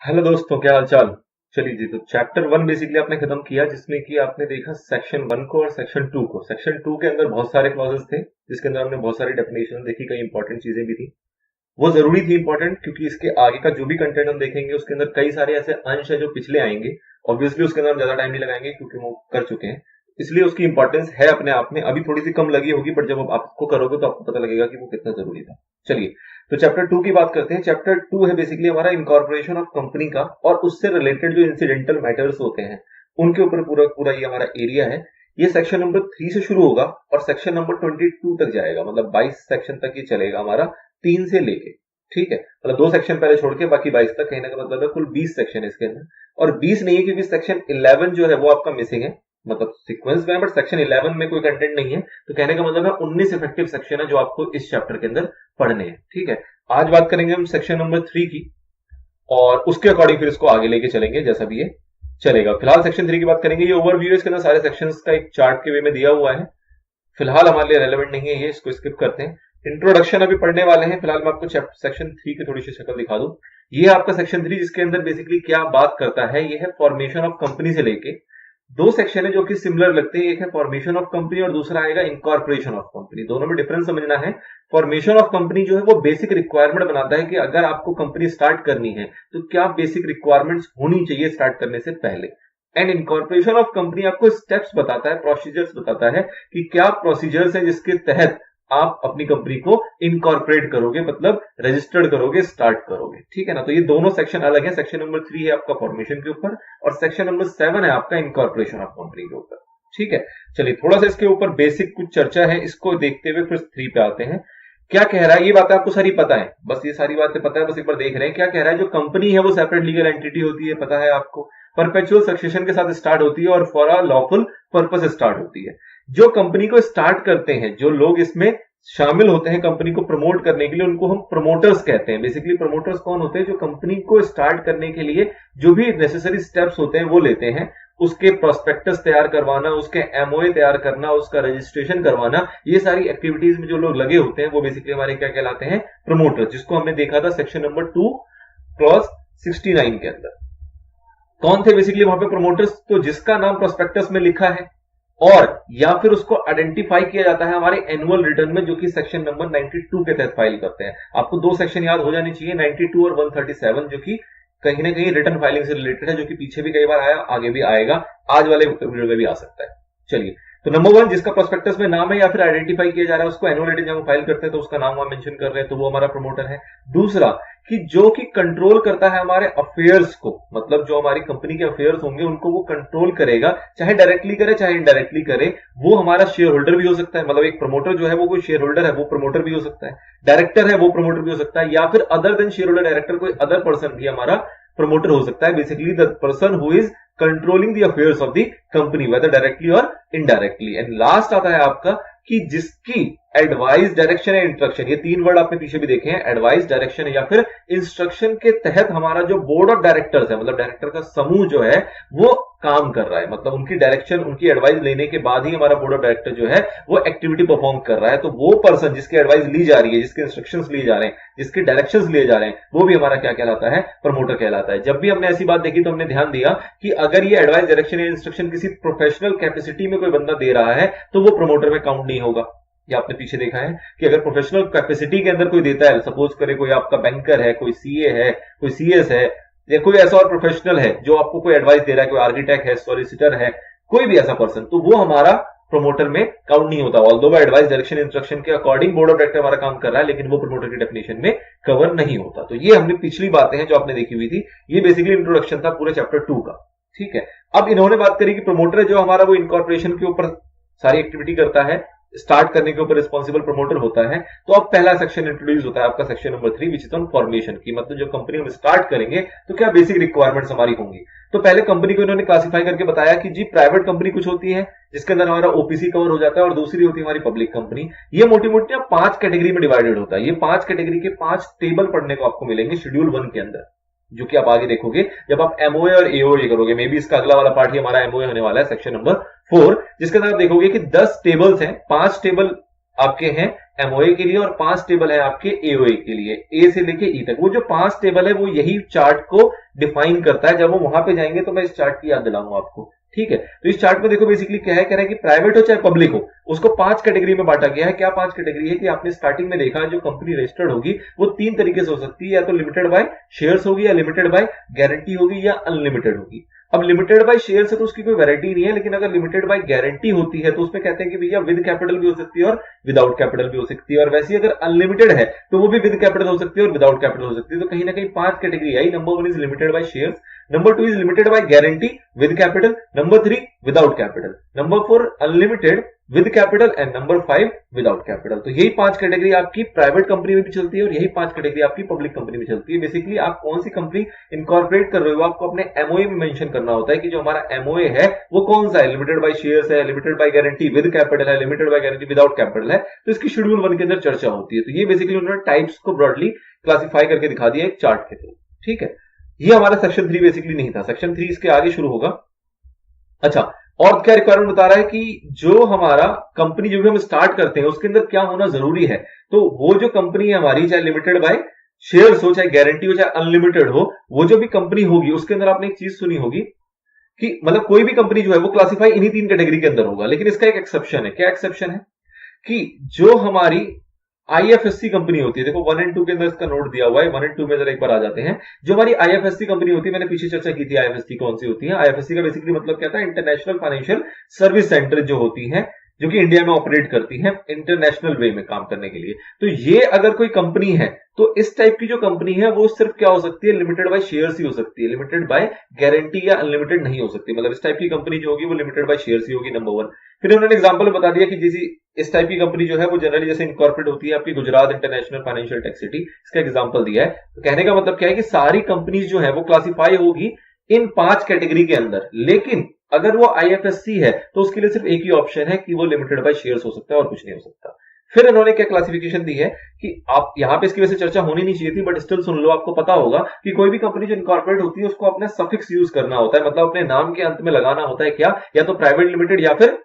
Hello दोस्तों, क्या हाल चाल। चलिए जी, तो चैप्टर 1 बेसिकली आपने खत्म किया, जिसमें कि आपने देखा सेक्शन 1 को और सेक्शन 2 को। सेक्शन 2 के अंदर बहुत सारे क्लॉजेस थे, जिसके अंदर हमने बहुत सारी डेफिनेशन देखी, कई इंपॉर्टेंट चीजें भी थी। वो जरूरी थी इंपॉर्टेंट, क्योंकि इसके आगे का जो भी कंटेंट हम देखेंगे उसके अंदर कई सारे ऐसे अंश है जो पिछले आएंगे। ऑब्वियसली उसके अंदर हम ज्यादा टाइम नहीं लगाएंगे क्योंकि वो कर चुके हैं, इसलिए उसकी इंपॉर्टेंस है अपने आप में। अभी थोड़ी सी कम लगी होगी, बट जब आपको करोगे तो आपको पता लगेगा कि वो कितना जरूरी था। चलिए, तो चैप्टर 2 की बात करते हैं। चैप्टर 2 है बेसिकली हमारा इनकॉर्पोरेशन ऑफ कंपनी का, और उससे रिलेटेड जो इंसिडेंटल मैटर्स होते हैं उनके ऊपर पूरा पूरा ये हमारा एरिया है। ये सेक्शन नंबर 3 से शुरू होगा और सेक्शन नंबर 22 तक जाएगा, मतलब 22 सेक्शन तक ये चलेगा हमारा, 3 से लेके। ठीक है, मतलब 2 सेक्शन पहले छोड़ के बाकी 22 तक, कहने का मतलब है कुल 20 सेक्शन है इसके अंदर। और 20 नहीं है क्योंकि सेक्शन 11 जो है वो आपका मिसिंग है, मतलब सीक्वेंस में है बट सेक्शन 11 में कोई कंटेंट नहीं है। तो कहने का मतलब है 19 इफेक्टिव सेक्शन है जो आपको इस चैप्टर के अंदर पढ़ने हैं। ठीक है, आज बात करेंगे हम सेक्शन नंबर 3 की, और उसके अकॉर्डिंग फिर इसको आगे लेके चलेंगे जैसा भी ये चलेगा। फिलहाल सेक्शन 3 की बात करेंगे। ये ओवरव्यू है, इसके अंदर सारे सेक्शंस का एक चार्ट के वे में दिया हुआ है। फिलहाल हमारे लिए रेलेवेंट नहीं है ये, इसको स्किप करते हैं। इंट्रोडक्शन अभी पढ़ने वाले हैं। फिलहाल मैं आपको सेक्शन 3 की थोड़ी सी शक्ल दिखा दूं। ये है आपका सेक्शन 3, जिसके अंदर बेसिकली क्या बात करता है, ये है फॉर्मेशन ऑफ कंपनी से लेके। दो सेक्शन है जो कि सिमिलर लगते हैं, एक है फॉर्मेशन ऑफ कंपनी और दूसरा आएगा इनकॉर्पोरेशन ऑफ कंपनी। दोनों में डिफरेंस समझना है। फॉर्मेशन ऑफ कंपनी जो है वो बेसिक रिक्वायरमेंट बनाता है कि अगर आपको कंपनी स्टार्ट करनी है तो क्या बेसिक रिक्वायरमेंट्स होनी चाहिए स्टार्ट करने से पहले। एंड इनकॉर्पोरेशन ऑफ कंपनी आपको स्टेप्स बताता है, प्रोसीजर्स बताता है कि क्या प्रोसीजर्स है जिसके तहत आप अपनी कंपनी को इनकॉर्पोरेट करोगे, मतलब रजिस्टर्ड करोगे, स्टार्ट करोगे। ठीक है ना, तो ये दोनों सेक्शन अलग है। सेक्शन नंबर 3 है आपका फॉर्मेशन के ऊपर, और सेक्शन नंबर 7 है आपका इनकॉर्पोरेशन ऑफ कंपनी के ऊपर। ठीक है, चलिए थोड़ा सा इसके ऊपर बेसिक कुछ चर्चा है, इसको देखते हुए फिर 3 पे आते हैं। क्या कह रहा है, ये बातें आपको सारी पता है, बस ये सारी बातें पता है, बस एक बार देख रहे हैं क्या कह रहा है। जो कंपनी है वो सेपरेट लीगल एंटिटी होती है, पता है आपको, परपेचुअल सक्सेशन के साथ स्टार्ट होती है और for a lawful purpose start होती है। जो कंपनी को स्टार्ट करते हैं, जो लोग इसमें शामिल होते हैं कंपनी को प्रमोट करने के लिए, उनको हम प्रमोटर्स कहते हैं। बेसिकली प्रमोटर्स कौन होते हैं, जो कंपनी को स्टार्ट करने के लिए जो भी नेसेसरी स्टेप्स होते हैं वो लेते हैं। उसके प्रोस्पेक्टस तैयार करवाना, उसके एमओए तैयार करना, उसका रजिस्ट्रेशन करवाना, ये सारी एक्टिविटीज में जो लोग लगे होते हैं वो बेसिकली हमारे क्या कहलाते हैं, प्रमोटर्स, जिसको हमने देखा था सेक्शन नंबर 2 क्लॉज 69 के अंदर। कौन थे बेसिकली वहां पे प्रमोटर्स, तो जिसका नाम प्रोस्पेक्टस में लिखा है और या फिर उसको आइडेंटिफाई किया जाता है हमारे एनुअल रिटर्न में, जो कि सेक्शन नंबर 92 के तहत फाइल करते हैं। आपको दो सेक्शन याद हो जानी चाहिए, 92 और 137, जो कि कहीं ना कहीं रिटर्न फाइलिंग से रिलेटेड है, जो कि पीछे भी कई बार आया, आगे भी आएगा, आज वाले वीडियो में भी आ सकता है। चलिए, तो नंबर 1, जिसका प्रोस्पेक्टस में नाम है या फिर आइडेंटिफाई किया जा रहा है, उसको एनुअल रिटर्न जब हम फाइल करते हैं तो उसका नाम वहां मेंशन कर रहे हैं, तो वो हमारा प्रमोटर है। दूसरा, कि जो कि कंट्रोल करता है हमारे अफेयर्स को, मतलब जो हमारी कंपनी के अफेयर्स होंगे उनको वो कंट्रोल करेगा, चाहे डायरेक्टली करे चाहे इनडायरेक्टली करे। वो हमारा शेयर होल्डर भी हो सकता है, मतलब एक प्रमोटर जो है वो कोई शेयर होल्डर है, वो प्रमोटर भी हो सकता है। डायरेक्टर है वो प्रमोटर भी हो सकता है, या फिर other than share holder director कोई अदर पर्सन भी हमारा प्रमोटर हो सकता है। Basically the person who is controlling the affairs of the company, whether directly और इनडायरेक्टली। एंड लास्ट आता है आपका कि जिसकी एडवाइस, डायरेक्शन या इंस्ट्रक्शन, ये 3 वर्ड आपने पीछे भी देखे हैं, एडवाइस, डायरेक्शन या फिर इंस्ट्रक्शन के तहत हमारा जो बोर्ड ऑफ डायरेक्टर्स है, मतलब डायरेक्टर का समूह जो है वो काम कर रहा है, मतलब उनकी डायरेक्शन, उनकी एडवाइस लेने के बाद ही हमारा बोर्ड ऑफ डायरेक्टर जो है वो एक्टिविटी परफॉर्म कर रहा है। तो वो पर्सन जिसकी एडवाइस ली जा रही है, जिसके इंस्ट्रक्शंस लिए जा रहे हैं, जिसके डायरेक्शंस लिए जा रहे हैं, वो भी हमारा क्या कहलाता है, प्रमोटर कहलाता है। जब भी हमने ऐसी बात देखी तो हमने ध्यान दिया कि अगर ये एडवाइस, डायरेक्शन या इंस्ट्रक्शन किसी प्रोफेशनल कैपेसिटी में कोई बंदा दे रहा है तो वो प्रमोटर में काउंट नहीं होगा। ये आपने पीछे देखा है कि अगर प्रोफेशनल कैपेसिटी के अंदर कोई देता है, सपोज करे कोई आपका बैंकर है, कोई सीए है, कोई सीएस है, या कोई ऐसा और प्रोफेशनल है जो आपको कोई एडवाइस दे रहा है, कोई आर्किटेक्ट है, सॉलिसिटर है, कोई भी ऐसा पर्सन, तो वो हमारा प्रमोटर में काउंट नहीं होता। ऑल्दो वो एडवाइस, डायरेक्शन, इंस्ट्रक्शन के अकॉर्डिंग बोर्ड ऑफ डायरेक्टर हमारा काम कर रहा है, लेकिन वो प्रमोटर की डेफिनेशन में कवर नहीं होता। तो ये हमने पिछली बातें हैं जो आपने देखी हुई थी, ये बेसिकली इंट्रोडक्शन था पूरे चैप्टर 2 का। ठीक है, अब इन्होंने बात करी कि प्रमोटर जो हमारा वो इनकॉर्पोरेशन के ऊपर सारी एक्टिविटी करता है, स्टार्ट करने के ऊपर रिस्पॉन्सिबल प्रमोटर होता है। तो अब पहला सेक्शन इंट्रोड्यूस होता है आपका, section number 3, which is on formation की, मतलब जो कंपनी हम स्टार्ट करेंगे तो क्या बेसिक रिक्वायरमेंट्स हमारी होंगी। तो पहले कंपनी को इन्होंने क्लासिफाई करके बताया कि जी प्राइवेट कंपनी कुछ होती है जिसके अंदर हमारा ओपीसी कवर हो जाता है, और दूसरी होती है हमारी पब्लिक कंपनी। ये मोटी मोटी 5 कैटेगरी में डिवाइडेड होता है। ये 5 कैटेगरी के 5 टेबल पढ़ने को आपको मिलेंगे शेड्यूल 1 के अंदर, जो कि आप आगे देखोगे जब आप एमओए और एओए करोगे। मे बी इसका अगला वाला पार्ट ही हमारा एमओए होने वाला है, सेक्शन नंबर 4, जिसके अंदर आप देखोगे कि 10 टेबल्स हैं, 5 टेबल आपके हैं एमओए के लिए और 5 टेबल है आपके एओए के लिए, ए से लेके ई तक। वो जो 5 टेबल है वो यही चार्ट को डिफाइन करता है। जब वो वहां पे जाएंगे तो मैं इस चार्ट की याद दिलाऊंगा आपको, ठीक है। तो इस चार्ट में देखो बेसिकली क्या है, कह रहा है कि प्राइवेट हो चाहे पब्लिक हो, उसको 5 कैटेगरी में बांटा गया है। क्या 5 कैटेगरी है कि आपने स्टार्टिंग में देखा, जो कंपनी रजिस्टर्ड होगी वो 3 तरीके से हो सकती है, या तो लिमिटेड बाय शेयर्स होगी, या लिमिटेड बाय गारंटी होगी, या अनलिमिटेड होगी। अब लिमिटेड बाय शेयर से तो उसकी कोई वैरायटी नहीं है, लेकिन अगर लिमिटेड बाय गारंटी होती है तो उसमें कहते हैं कि भैया विद कैपिटल भी हो सकती है और विदाउट कैपिटल भी हो सकती है। और वैसे अगर अनलिमिटेड है तो वो भी विद कैपिटल हो सकती है और विदाउट कैपिटल हो सकती है। तो कहीं ना कहीं 5 category I. Number 1 is limited by shares, number 2 is limited by guarantee with capital, number 3 without capital, number 4 unlimited with capital, and number 5 without capital. तो यही 5 कैटेगरी आपकी प्राइवेट कंपनी में भी चलती है और यही 5 कैटेगरी आपकी पब्लिक कंपनी में चलती है। बेसिकली आप कौन सी कंपनी इनकॉर्पोरेट कर रहे हो आपको अपने एमओए में मेंशन करना होता है कि जो हमारा एमओए है वो कौन सा है, लिमिटेड बाय शेयर्स है, limited by guarantee with capital है, limited by guarantee without capital है। तो इसकी शेड्यूल 1 के अंदर चर्चा होती है। तो ये बेसिकली उन्होंने टाइप्स को ब्रॉडली क्लासिफाई करके दिखा दिया एक चार्ट के थ्रू, ठीक है। ये हमारा सेक्शन 3 बेसिकली नहीं था, सेक्शन 3 इसके आगे शुरू होगा। अच्छा, और क्या रिक्वायरमेंट बता रहा है कि जो हमारा कंपनी जो भी हम स्टार्ट करते हैं उसके अंदर क्या होना जरूरी है। तो वो जो कंपनी है हमारी, चाहे लिमिटेड बाय शेयर्स हो, चाहे गारंटी हो, चाहे अनलिमिटेड हो, वो जो भी कंपनी होगी उसके अंदर आपने एक चीज सुनी होगी कि मतलब कोई भी कंपनी जो है वो क्लासिफाई इन्हीं 3 कैटेगरी के अंदर होगा। लेकिन इसका एक एक्सेप्शन है। क्या एक्सेप्शन है कि जो हमारी आईएफएससी कंपनी होती है, देखो 1 और 2 के अंदर इसका नोट दिया हुआ है। 1 और 2 में जरा एक बार आ जाते हैं। जो हमारी आईएफएससी कंपनी होती है, मैंने पीछे चर्चा की थी आईएफएससी कौन सी होती है। आईएफएससी का बेसिकली मतलब क्या था, इंटरनेशनल फाइनेंशियल सर्विस सेंटर जो होती है, जो कि इंडिया में ऑपरेट करती है इंटरनेशनल वे में काम करने के लिए। तो ये अगर कोई कंपनी है तो इस टाइप की जो कंपनी है वो सिर्फ क्या हो सकती है, लिमिटेड बाय शेयर्स ही हो सकती है, लिमिटेड बाय गारंटी या अनलिमिटेड नहीं हो सकती। मतलब इस टाइप की कंपनी जो होगी वो लिमिटेड बाय शेयर्स ही होगी, नंबर 1। फिर उन्होंने एग्जांपल बता दिया कि जैसी इस टाइप की कंपनी जो है वो जनरली जैसे इनकॉर्पोरेट होती है आपकी Gujarat international financial tech city, इसका एग्जांपल दिया है। तो कहने का मतलब क्या है कि सारी कंपनीज जो है वो क्लासिफाई होगी इन 5 कैटेगरी के अंदर। लेकिन अगर वो आईएफएससी है तो उसके लिए सिर्फ एक ही ऑप्शन है कि वो लिमिटेड बाय शेयर्स हो सकता है और कुछ नहीं हो सकता। फिर इन्होंने क्या क्लासिफिकेशन दी है कि आप यहां पे इसकी वजह से चर्चा होनी नहीं चाहिए थी, बट स्टिल सुन लो, आपको पता होगा कि कोई भी कंपनी जो इनकॉर्पोरेट होती है उसको अपना सफिक्स यूज करना होता है। मतलब अपने नाम के अंत में लगाना होता है क्या, या तो प्राइवेट लिमिटेड या फिर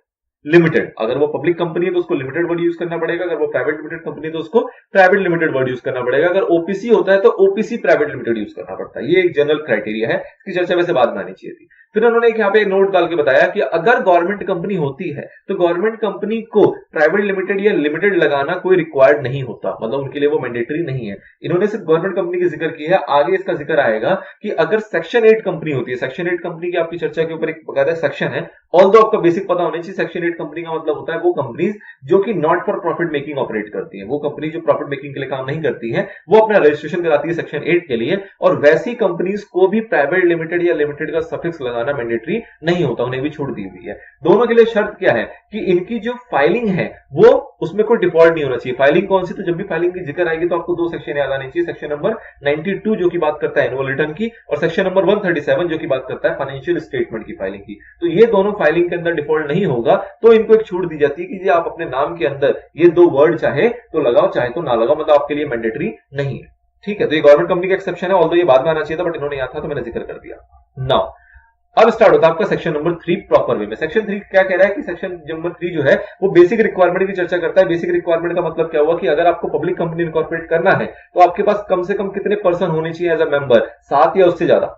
लिमिटेड। अगर वो पब्लिक कंपनी है तो उसको लिमिटेड वर्ड यूज करना पड़ेगा, अगर वो प्राइवेट लिमिटेड कंपनी है तो उसको प्राइवेट लिमिटेड वर्ड यूज करना पड़ेगा, अगर ओपीसी होता है तो ओपीसी प्राइवेट लिमिटेड यूज करना पड़ता है। ये एक जनरल क्राइटेरिया है, इसकी चर्चा वैसे बाद में आनी चाहिए थी। फिर उन्होंने यहाँ पे एक नोट डाल के बताया कि अगर गवर्नमेंट कंपनी होती है तो गवर्नमेंट कंपनी को प्राइवेट लिमिटेड या लिमिटेड लगाना कोई रिक्वायर्ड नहीं होता, मतलब उनके लिए वो मैंडेटरी नहीं है। इन्होंने सिर्फ गवर्नमेंट कंपनी की जिक्र की है। आगे इसका जिक्र आएगा कि अगर सेक्शन 8 कंपनी होती है, सेक्शन 8 कंपनी की आपकी चर्चा के ऊपर एक बकायदा सेक्शन है, ऑल्दो आपका बेसिक पता होना चाहिए। सेक्शन 8 कंपनी का मतलब होता है वो कंपनीज जो कि not for profit making operate करती है। वो कंपनी जो प्रॉफिट मेकिंग के लिए काम नहीं करती है वो अपना रजिस्ट्रेशन कराती है सेक्शन 8 के लिए, और वैसी कंपनीज को भी प्राइवेट लिमिटेड या लिमिटेड का सफिक्स लगाना मैंडेटरी नहीं होता, उन्हें भी छूट दी हुई है। दोनों के लिए शर्त क्या है कि इनकी जो फाइलिंग है वो उसमें कोई डिफॉल्ट नहीं होना चाहिए। फाइलिंग कौन सी, तो जब भी फाइलिंग की जिक्र आएगी तो आपको 2 सेक्शन याद आने चाहिए। सेक्शन नंबर 92 जो की बात करता है एनुअल रिटर्न की, और सेक्शन नंबर 137 जो की बात करता है फाइनेंशियल स्टेटमेंट की फाइलिंग की। तो ये दोनों फाइलिंग के अंदर डिफॉल्ट नहीं होगा तो इनको एक छूट दी जाती है कि आप अपने नाम के अंदर ये 2 वर्ड चाहे तो लगाओ चाहे तो ना लगाओ, मतलब आपके लिए मैंडेटरी नहीं है, ठीक है। तो ये गवर्नमेंट कंपनी का एक्सेप्शन है, ऑल्दो ये बाद में आना चाहिए था बट इन्होंने यहाँ था तो मैंने जिक्र कर दिया। नाउ अब स्टार्ट होता है आपका सेक्शन नंबर 3 प्रॉपर वे में। सेक्शन 3 क्या कह रहा है कि सेक्शन नंबर 3 जो है वो बेसिक रिक्वायरमेंट की चर्चा करता है। बेसिक रिक्वायरमेंट का मतलब क्या हुआ कि अगर आपको पब्लिक कंपनी इनकॉर्पोरेट करना है तो आपके पास कम से कम कितने पर्सन होने चाहिए एज अ मेंबर, 7 या उससे ज्यादा,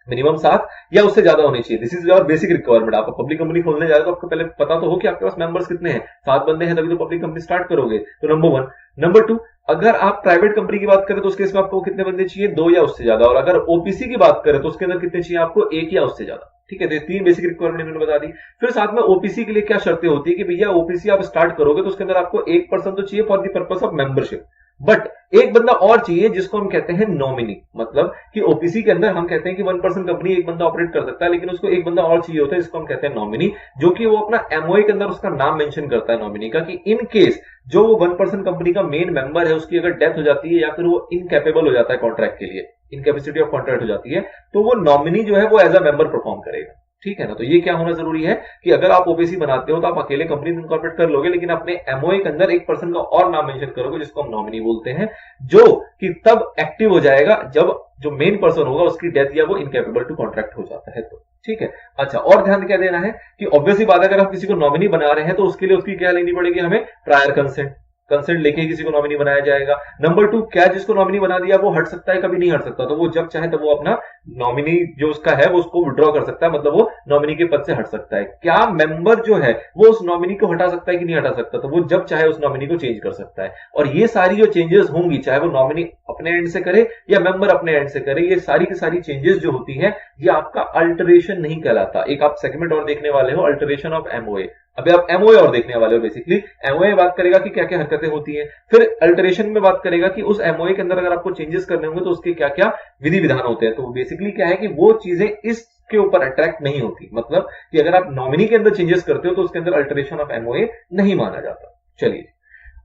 मिनिमम 7 या उससे ज्यादा होनी चाहिए। This is your basic requirement. आप पब्लिक कंपनी खोलने जा रहे हो तो आपको पहले पता तो हो कि आपके पास मेंबर्स कितने हैं। 7 बंदे हैं तभी तो पब्लिक कंपनी स्टार्ट करोगे, तो नंबर 1। नंबर 2, अगर आप प्राइवेट कंपनी की बात करें तो उसके इसमें आपको कितने बंदे चाहिए, 2 या उससे ज्यादा। और अगर ओपीसी की बात करें तो उसके अंदर कितने चाहिए आपको, 1 या उससे ज्यादा, ठीक है। तो 3 बेसिक रिक्वायरमेंट इन्होंने बता दी। फिर साथ में ओपीसी के लिए क्या शर्तें होती है कि भैया ओपीसी आप स्टार्ट करोगे तो उसके अंदर आपको 1 पर्सन तो चाहिए for the purpose of membership, but एक बंदा और चाहिए जिसको हम कहते हैं नॉमिनी। मतलब कि ओपीसी के अंदर हम कहते हैं कि 1 पर्सन कंपनी एक बंदा ऑपरेट कर सकता है, लेकिन उसको एक बंदा और चाहिए होता है जिसको हम कहते हैं नॉमिनी, जो कि वो अपना एमओए के अंदर उसका नाम मेंशन करता है नॉमिनी का, कि इन केस जो वो 1 पर्सन कंपनी का मेन मेंबर है उसकी अगर डेथ हो जाती है या फिर वो इनकैपेबल हो जाता है कॉन्ट्रैक्ट के लिए, इनकैपेसिटी ऑफ कॉन्ट्रैक्ट हो जाती है, तो वो नॉमिनी जो है वो एज अ मेंबर परफॉर्म करेगा, ठीक है ना। तो ये क्या होना जरूरी है कि अगर आप ओबीसी बनाते हो तो आप अकेले कंपनी इनकॉर्पोरेट कर लोगे, लेकिन अपने एमओए के अंदर एक पर्सन का और नाम मेंशन करोगे जिसको हम नॉमिनी बोलते हैं, जो कि तब एक्टिव हो जाएगा जब जो मेन पर्सन होगा उसकी डेथ या वो इनकेपेबल टू कॉन्ट्रैक्ट हो जाता है। तो ठीक है। अच्छा, और ध्यान क्या देना है कि ऑब्वियसली बात है, अगर आप किसी को नॉमिनी बना रहे हैं तो उसके लिए उसकी क्या लेनी पड़ेगी, हमें प्रायर कंसेंट। कंसेंट लेके किसी को नॉमिनी बनाया जाएगा। नंबर 2, क्या जिसको नॉमिनी बना दिया वो हट सकता है? कभी नहीं हट सकता। तो वो जब चाहे तब वो अपना नॉमिनी जो उसका है वो उसको विड्रॉ कर सकता है, मतलब वो नॉमिनी के पद से हट सकता है। क्या मेंबर जो है वो उस नॉमिनी को हटा सकता है कि नहीं हटा सकता? तो वो जब चाहे उस नॉमिनी को चेंज कर सकता है। और ये सारी जो चेंजेस होंगी, चाहे वो नॉमिनी अपने एंड से करे या मेंबर अपने एंड से करे, ये सारी की सारी चेंजेस जो होती है ये आपका अल्टरेशन नहीं कहलाता। एक आप सेगमेंट और देखने वाले हो, अल्टरेशन ऑफ एमओए। अभी आप एमओए और देखने वाले हो। बेसिकली एमओए बात करेगा कि क्या क्या हरकतें होती हैं, फिर अल्टरेशन में बात करेगा कि उस एमओए के अंदर अगर आपको चेंजेस करने होंगे तो उसके क्या क्या विधि विधान होते हैं। तो बेसिकली क्या है कि वो चीजें इसके ऊपर अट्रैक्ट नहीं होती, मतलब कि अगर आप नॉमिनी के अंदर चेंजेस करते हो तो उसके अंदर अल्टरेशन ऑफ एमओए नहीं माना जाता। चलिए,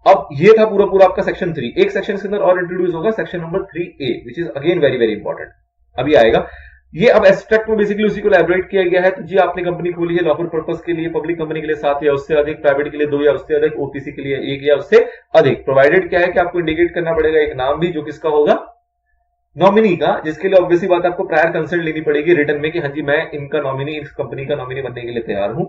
अब ये था पूरा पूरा आपका सेक्शन 3। एक सेक्शन के अंदर और इंट्रोड्यूस होगा, section number 3A, which is again very very important, अभी आएगा। ये अब एब्स्ट्रैक्ट में बेसिकली उसी को एलैबोरेट किया गया है। तो जी आपने कंपनी खोली है लॉफुल पर्पस के लिए, पब्लिक कंपनी के लिए 7 या उससे अधिक, प्राइवेट के लिए 2 या उससे अधिक, ओपीसी के लिए 1 या उससे अधिक। प्रोवाइडेड क्या है कि आपको इंडिकेट करना पड़ेगा एक नाम भी, जो किसका होगा, नॉमिनी का, जिसके लिए ऑब्वियसली बात आपको प्रायर कंसेंट लेनी पड़ेगी रिटर्न में कि हाँ जी मैं इनका नॉमिनी, इस कंपनी का नॉमिनी बनने के लिए तैयार हूं।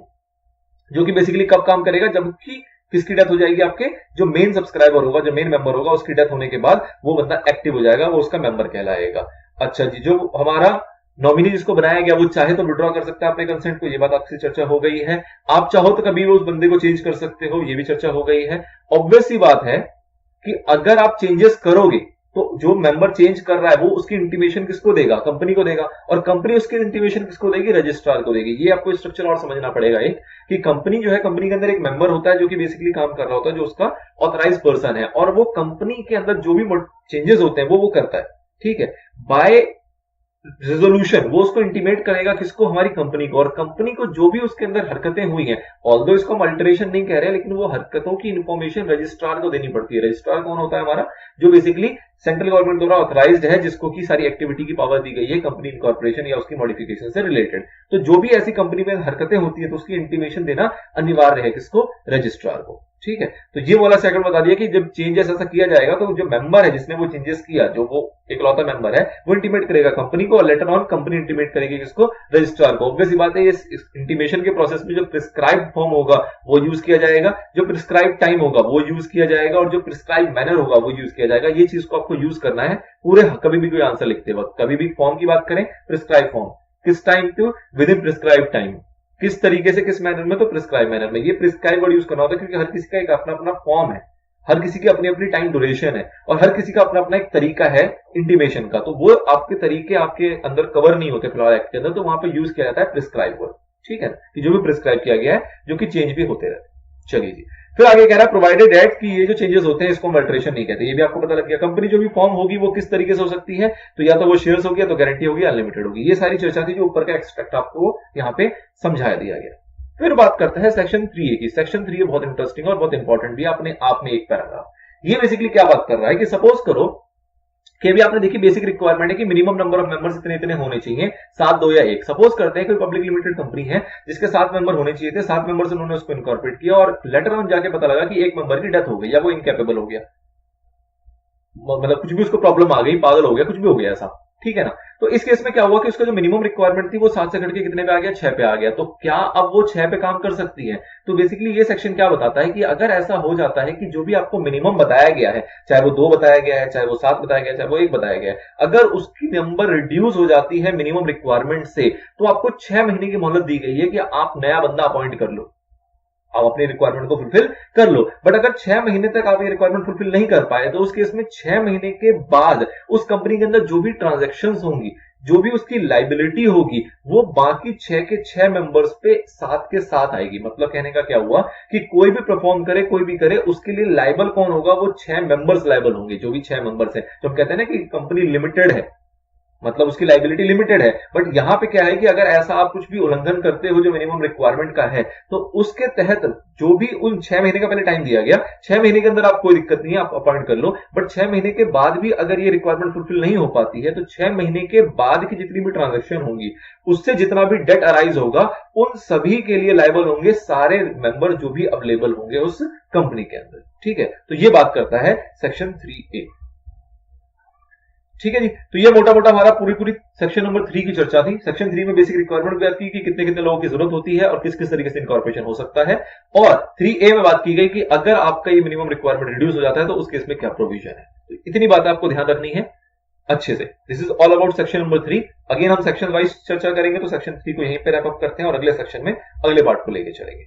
जो कि बेसिकली कब काम करेगा, जबकि किसकी डेथ हो जाएगी, आपके जो मेन सब्सक्राइबर होगा, जो मेन मेंबर होगा, उसकी डेथ होने के बाद वो बंदा एक्टिव हो जाएगा, वो उसका मेंबर कहलाएगा। अच्छा जी, जो हमारा नॉमिनी जिसको बनाया गया वो चाहे तो विड्रॉ कर सकता है अपने कंसेंट को, ये बात आपसे चर्चा हो गई है। आप चाहो तो कभी उस बंदे को चेंज कर सकते हो, ये भी चर्चा हो गई है। ऑब्वियस सी बात है कि अगर आप चेंजेस करोगे तो जो मेंबर चेंज कर रहा है वो उसकी इंटीमेशन किसको देगा, कंपनी को देगा, और कंपनी उसकी इंटीमेशन किसको देगी, रजिस्ट्रार को देगी। ये आपको स्ट्रक्चर और समझना पड़ेगा एक, कि कंपनी जो है, कंपनी के अंदर एक मेंबर होता है जो कि बेसिकली काम कर रहा होता है, जो उसका ऑथराइज पर्सन है, और वो कंपनी के अंदर जो भी चेंजेस होते हैं वो करता है। ठीक है, बाय रेजोल्यूशन वो उसको इंटीमेट करेगा किसको, हमारी कंपनी को, और कंपनी को जो भी उसके अंदर हरकतें हुई हैं, ऑल्दो इसको हम अल्टरेशन नहीं कह रहे, लेकिन वो हरकतों की इंफॉर्मेशन रजिस्ट्रार को देनी पड़ती है। रजिस्ट्रार कौन होता है हमारा, जो बेसिकली सेंट्रल गवर्नमेंट द्वारा ऑथराइज्ड है, जिसको की सारी एक्टिविटी की पावर दी गई है कंपनी इनकॉर्पोरेशन या उसकी मॉडिफिकेशन से रिलेटेड। तो जो भी ऐसी कंपनी में हरकतें होती है तो उसकी इंटीमेशन देना अनिवार्य है, किसको, रजिस्ट्रार को। ठीक है, तो ये वाला सेकंड बता दिया कि जब चेंजेस ऐसा किया जाएगा तो जो मेंबर है जिसने वो चेंजेस किया, जो वो इकलौता मेंबर है, वो इंटीमेट करेगा कंपनी को, और लेटर ऑन कंपनी इंटीमेट करेगी किसको, रजिस्ट्रार को। ऑब्वियस बात है, इस इंटीमेशन के प्रोसेस में जो प्रिस्क्राइब फॉर्म होगा वो यूज किया जाएगा, जो प्रिस्क्राइब टाइम होगा वो यूज किया जाएगा, और जो प्रिस्क्राइब मैनर होगा वो यूज किया जाएगा। ये चीज को आपको यूज करना है पूरे, कभी भी कोई आंसर लिखते वक्त, कभी भी फॉर्म की बात करें, प्रिस्क्राइब फॉर्म, किस time to within prescribe time, किस तरीके से, किस मैनर में, तो प्रिस्क्राइब मैनर में। ये प्रिस्क्राइब वर्ड यूज करना होता है क्योंकि हर किसी का एक अपना अपना फॉर्म है, हर किसी की अपनी अपनी टाइम ड्यूरेशन है, और हर किसी का अपना अपना एक तरीका है इंटीमेशन का। तो वो आपके तरीके आपके अंदर कवर नहीं होते फिलहाल एक्ट के अंदर, तो वहां पर यूज किया जाता है प्रिस्क्राइब वर्ड। ठीक है, कि जो भी प्रिस्क्राइब किया गया है, जो कि चेंज भी होते रहते। चलिए जी, फिर आगे कह रहा है प्रोवाइडेड दैट कि ये जो चेंजेस होते हैं इसको हम अल्टरेशन नहीं कहते। ये भी आपको पता लग गया। कंपनी जो भी फॉर्म होगी वो किस तरीके से हो सकती है, तो या तो वो शेयर्स होगी, या तो गारंटी होगी, अनलिमिटेड होगी। ये सारी चर्चा थी जो ऊपर का एक्सट्रैक्ट आपको यहाँ पे समझाया दिया गया। फिर बात करते हैं सेक्शन 3A की। सेक्शन 3A बहुत इंटरेस्टिंग और बहुत इंपॉर्टेंट भी है अपने आप में एक पैराग्राफ। ये बेसिकली क्या बात कर रहा है कि सपोज करो कि अभी आपने देखी बेसिक रिक्वायरमेंट है कि मिनिमम नंबर ऑफ मेंबर्स इतने इतने होने चाहिए, 7, 2 या 1। सपोज करते हैं कोई पब्लिक लिमिटेड कंपनी है जिसके 7 मेंबर होने चाहिए थे, 7 मेंबर से उन्होंने उसको इनकॉर्पोरेट किया, और लेटर ऑन जाके पता लगा कि एक मेंबर की डेथ हो गई, या वो इनकेपेबल हो गया, मतलब कुछ भी उसको प्रॉब्लम आ गई, पागल हो गया, कुछ भी हो गया ऐसा। ठीक है ना। तो इस केस में क्या हुआ कि उसका जो मिनिमम रिक्वायरमेंट थी वो 7 से घट के कितने पे आ गया, 6 पे आ गया। तो क्या अब वो 6 पे काम कर सकती है? तो बेसिकली ये सेक्शन क्या बताता है कि अगर ऐसा हो जाता है कि जो भी आपको मिनिमम बताया गया है, चाहे वो 2 बताया गया है, चाहे वो 7 बताया गया है, चाहे वो 1 बताया गया है, अगर उसकी नंबर रिड्यूस हो जाती है मिनिमम रिक्वायरमेंट से, तो आपको 6 महीने की मोहलत दी गई है कि आप नया बंदा अपॉइंट कर लो, आप अपनी रिक्वायरमेंट को फुलफिल कर लो। बट अगर 6 महीने तक आप ये रिक्वायरमेंट फुलफिल नहीं कर पाए, तो उस केस में 6 महीने के बाद उस कंपनी के अंदर जो भी ट्रांजैक्शंस होंगी, जो भी उसकी लाइबिलिटी होगी, वो बाकी 6 के 6 मेंबर्स पे साथ के साथ आएगी। मतलब कहने का क्या हुआ कि कोई भी परफॉर्म करे, कोई भी करे, उसके लिए लाइबल कौन होगा, वो 6 मेंबर्स लाइबल होंगे, जो भी 6 मेंबर्स है। तो हम कहते हैं ना कि कंपनी लिमिटेड है, मतलब उसकी लाइबिलिटी लिमिटेड है। बट यहां पे क्या है कि अगर ऐसा आप कुछ भी उल्लंघन करते हो जो मिनिमम रिक्वायरमेंट का है, तो उसके तहत जो भी उन 6 महीने का पहले टाइम दिया गया, 6 महीने के अंदर आप कोई दिक्कत नहीं है, आप अपॉइंट कर लो। बट 6 महीने के बाद भी अगर ये रिक्वायरमेंट फुलफिल नहीं हो पाती है, तो 6 महीने के बाद की जितनी भी ट्रांजेक्शन होंगी, उससे जितना भी डेट अराइज होगा, उन सभी के लिए लायबल होंगे सारे मेंबर जो भी अवेलेबल होंगे उस कंपनी के अंदर। ठीक है, तो ये बात करता है सेक्शन 3A। ठीक है जी, तो ये मोटा मोटा हमारा पूरी सेक्शन नंबर 3 की चर्चा थी। सेक्शन 3 में बेसिक रिक्वायरमेंट भी आती है कि कितने कितने लोगों की जरूरत होती है और किस किस तरीके से इनकॉर्पोरेशन हो सकता है। और 3A में बात की गई कि अगर आपका ये मिनिमम रिक्वायरमेंट रिड्यूस हो जाता है तो उस केस में क्या प्रोविजन है। तो इतनी बात आपको ध्यान रखनी है अच्छे से। This is all about section number 3। Again हम सेक्शन वाइज चर्चा करेंगे, तो सेक्शन 3 को यहीं पे रैप अप करते हैं और अगले सेक्शन में अगले पार्ट को लेके चलेंगे।